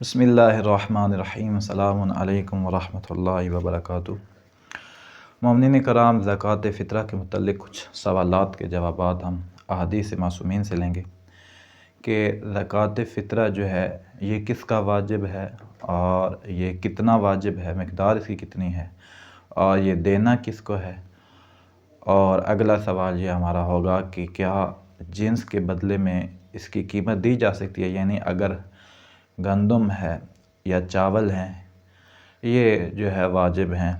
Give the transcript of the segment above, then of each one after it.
بسم اللہ الرحمن الرحیم، السلام علیکم ورحمۃ اللہ وبرکاتہ۔ مومنین کرام، زکوٰۃ فطرہ کے متعلق کچھ سوالات کے جوابات ہم احادیث معصومین سے لیں گے کہ زکوٰۃ فطرہ جو ہے یہ کس کا واجب ہے اور یہ کتنا واجب ہے، مقدار اس کی کتنی ہے اور یہ دینا کس کو ہے۔ اور اگلا سوال یہ ہمارا ہوگا کہ کیا جنس کے بدلے میں اس کی قیمت دی جا سکتی ہے، یعنی اگر گندم ہے یا چاول ہیں یہ جو ہے واجب ہیں،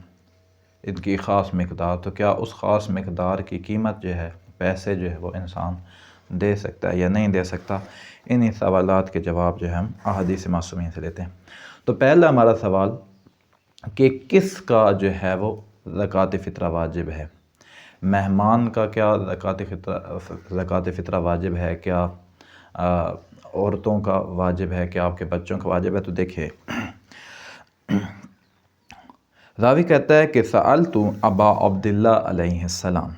ان کی خاص مقدار، تو کیا اس خاص مقدار کی قیمت جو ہے، پیسے جو ہے وہ انسان دے سکتا ہے یا نہیں دے سکتا۔ انہی سوالات کے جواب جو ہے ہم احادیث معصومین سے لیتے ہیں۔ تو پہلا ہمارا سوال کہ کس کا جو ہے وہ زکوٰۃ فطرہ واجب ہے۔ مہمان کا کیا زکوٰۃ فطرہ واجب ہے، کیا عورتوں کا واجب ہے، کیا آپ کے بچوں کا واجب ہے؟ تو دیکھیے، راوی کہتا ہے کہ سألت ابا عبداللہ علیہ السلام،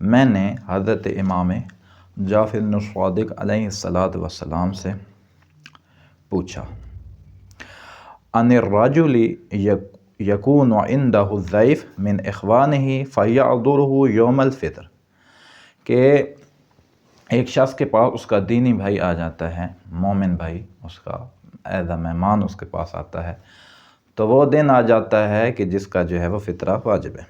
میں نے حضرت امام جعفر بن صادق علیہ السلام سے پوچھا، ان الرجل یکون عنده الضیف من اخوانہ فیعذرہ یوم الفطر، کہ ایک شخص کے پاس اس کا دینی بھائی آ جاتا ہے، مومن بھائی، اس کا ایز اے مہمان اس کے پاس آتا ہے، تو وہ دن آ جاتا ہے کہ جس کا جو ہے وہ فطرہ واجب ہے،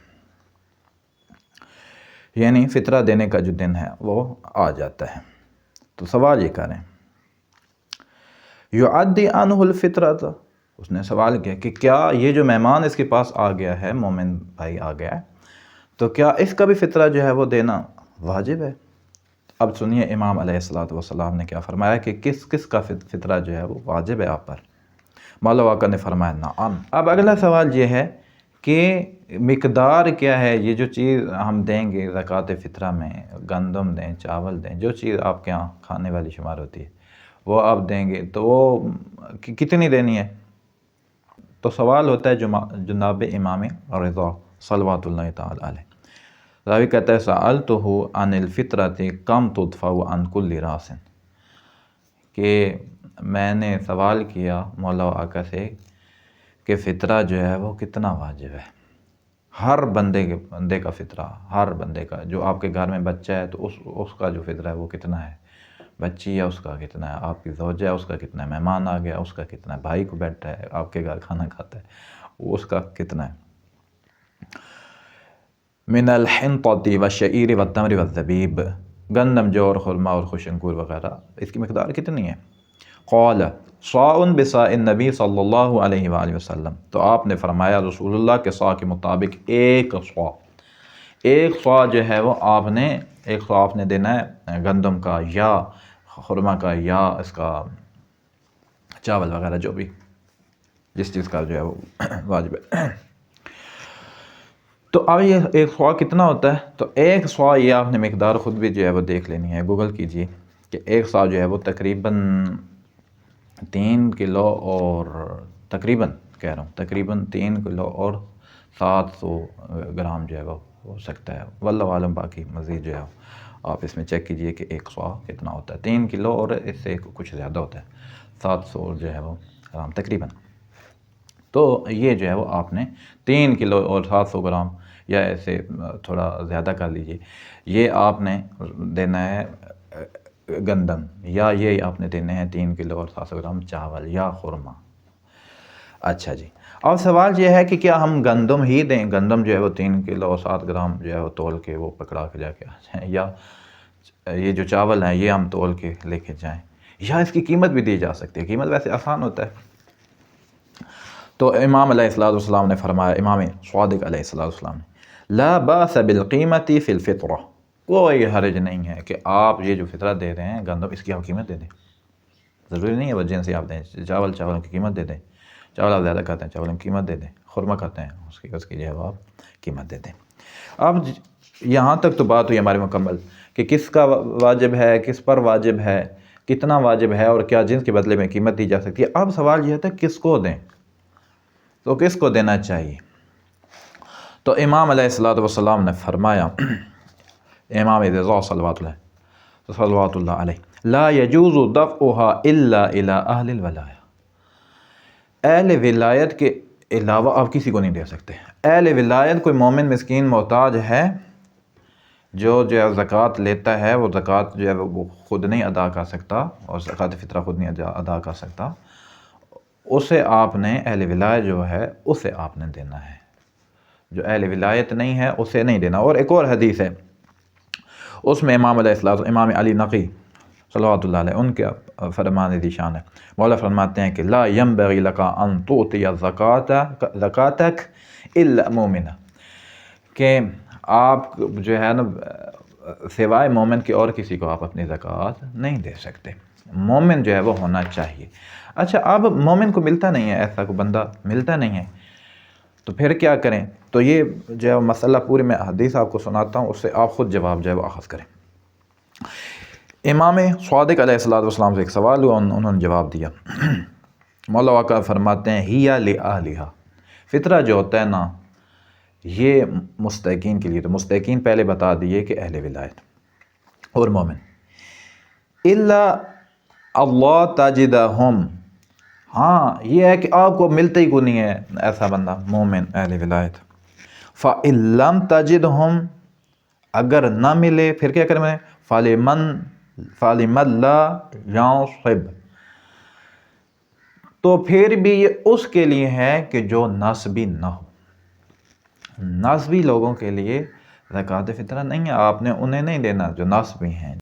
یعنی فطرہ دینے کا جو دن ہے وہ آ جاتا ہے۔ تو سوال یہ کریں، یعدی عنہ الفطرہ، اس نے سوال کیا کہ کیا یہ جو مہمان اس کے پاس آ گیا ہے، مومن بھائی آ گیا ہے، تو کیا اس کا بھی فطرہ جو ہے وہ دینا واجب ہے؟ اب سنیے امام علیہ السلام نے کیا فرمایا کہ کس کا فطرہ جو ہے وہ واجب ہے آپ پر۔ مولا واقع نے فرمایا نعم۔ اب اگلا سوال یہ ہے کہ مقدار کیا ہے، یہ جو چیز ہم دیں گے زکوٰۃ فطرہ میں، گندم دیں، چاول دیں، جو چیز آپ کے ہاں کھانے والی شمار ہوتی ہے وہ آپ دیں گے، تو وہ کتنی دینی ہے؟ تو سوال ہوتا ہے جناب امام رضا صلوات اللہ تعالی علیہ۔ راوی کہتا ہے سألتہ عن الفطرۃ کم تدفع عن کل راس، کہ میں نے سوال کیا مولا آقا سے کہ فطرہ جو ہے وہ کتنا واجب ہے، ہر بندے کا فطرہ، ہر بندے کا، جو آپ کے گھر میں بچہ ہے تو اس کا جو فطرہ ہے وہ کتنا ہے، بچی ہے اس کا کتنا ہے، آپ کی زوجہ ہے اس کا کتنا ہے، مہمان آ گیا اس کا کتنا ہے، بھائی کو بیٹھا ہے آپ کے گھر کھانا کھاتا ہے اس کا کتنا ہے۔ من الحنطۃ والشعیر والتمر والزبیب، گندم، جو اور خرما اور خوش انگور وغیرہ، اس کی مقدار کتنی ہے؟ قال صاع بصاع النبی صلی اللہ علیہ وآلہ وسلم، تو آپ نے فرمایا رسول اللہ کے صاع کے مطابق ایک صاع جو ہے وہ ایک صاع آپ نے دینا ہے گندم کا یا خرما کا یا اس کا چاول وغیرہ، جو بھی جس چیز کا جو ہے وہ واجب ہے۔ تو اب یہ ایک صاع کتنا ہوتا ہے؟ تو ایک صاع، یہ آپ نے مقدار خود بھی جو ہے وہ دیکھ لینی ہے، گوگل کیجئے کہ ایک صاع جو ہے وہ تقریباً 3 کلو اور تقریباً 3 کلو اور 700 گرام جو ہے وہ ہو سکتا ہے، واللہ عالم، باقی مزید جو ہے آپ اس میں چیک کیجئے کہ ایک صاع کتنا ہوتا ہے۔ 3 کلو اور اس سے کچھ زیادہ ہوتا ہے، 700 جو ہے وہ گرام تقریباً۔ تو یہ جو ہے وہ آپ نے 3 کلو اور 700 گرام یا ایسے تھوڑا زیادہ کر لیجئے، یہ آپ نے دینا ہے گندم، یا یہ آپ نے دینے ہیں 3 کلو اور 700 گرام چاول یا خرما۔ اچھا جی، اب سوال یہ ہے کہ کیا ہم گندم ہی دیں، گندم جو ہے وہ 3 کلو اور 7 گرام جو ہے وہ تول کے وہ پکڑا کے جا کے آ جائیں، یا یہ جو چاول ہیں یہ ہم تول کے لے کے جائیں، یا اس کی قیمت بھی دی جا سکتی ہے؟ قیمت ویسے آسان ہوتا ہے۔ تو امام علیہ السلام نے فرمایا، امام صادق علیہ السلام نے، لا باس بالقیمت فی الفطرہ، کوئی حرج نہیں ہے کہ آپ یہ جو فطرہ دے رہے ہیں گندم، اس کی آپ قیمت دے دیں، ضروری نہیں ہے وہ جنس آپ دیں، چاول کی قیمت دے دیں، چاول آپ زیادہ کھاتے ہیں چاول کی قیمت دے دیں، خرما کھاتے ہیں اس کی جو ہے وہ آپ قیمت دے دیں۔ اب یہاں تک تو بات ہوئی ہماری مکمل کہ کس کا واجب ہے، کس پر واجب ہے، کتنا واجب ہے، اور کیا جنس کے بدلے میں قیمت دی جا سکتی ہے۔ اب سوال یہ ہوتا ہے کس کو دیں، تو کس کو دینا چاہیے؟ تو امام علیہ السلام نے فرمایا، امام رضا صلوات اللہ علیہ، لا يجوز دفعها الا الى اہل الولایہ، اہل ولایت کے علاوہ آپ کسی کو نہیں دے سکتے۔ اہل ولایت کوئی مومن مسکین محتاج ہے جو ہے زکوٰۃ لیتا ہے، وہ زکوٰۃ جو ہے وہ خود نہیں ادا کر سکتا، اور زکوٰۃ فطرہ خود نہیں ادا کر سکتا، اسے آپ نے، اہل ولایت جو ہے اسے آپ نے دینا ہے۔ جو اہل ولایت نہیں ہے اسے نہیں دینا۔ اور ایک اور حدیث ہے، اس میں امام علیہ السلام، امام علی نقی صلوات اللہ علیہ، ان کے فرمان ذیشان ہے، مولا فرماتے ہیں کہ لا ینبغی لک ان تعطی زکاتک الا مومنہ، کہ آپ جو ہے نا سوائے مومن کے اور کسی کو آپ اپنی زکوٰۃ نہیں دے سکتے، مومن جو ہے وہ ہونا چاہیے۔ اچھا، اب مومن کو ملتا نہیں ہے، ایسا کوئی بندہ ملتا نہیں ہے، تو پھر کیا کریں؟ تو یہ جو ہے مسئلہ پورے میں حدیث آپ کو سناتا ہوں، اس سے آپ خود جواب جو ہے وہ اخذ کریں۔ امام صادق علیہ السلام سے ایک سوال ہوا، انہوں نے جواب دیا۔ مولا واقع فرماتے ہیں ہِیَ لِأَہْلِہَا، فطرہ جو ہوتا ہے نا یہ مستحقین کے لیے، تو مستحقین پہلے بتا دیے کہ اہل ولایت اور مومن۔ الا اللہ تجدہم، ہاں یہ ہے کہ آپ کو ملتا ہی کو نہیں ہے ایسا بندہ مومن اہل ولایت۔ فَإِن لَمْ تَجِدْهُمْ، اگر نہ ملے پھر کیا کریں میں؟ فَلِمَن لَا يَنصِبْ، تو پھر بھی یہ اس کے لیے ہے کہ جو نسبی نہ ہو۔ نسبی لوگوں کے لیے زکوٰۃ فطرہ نہیں ہے، آپ نے انہیں نہیں دینا جو نسبی ہیں۔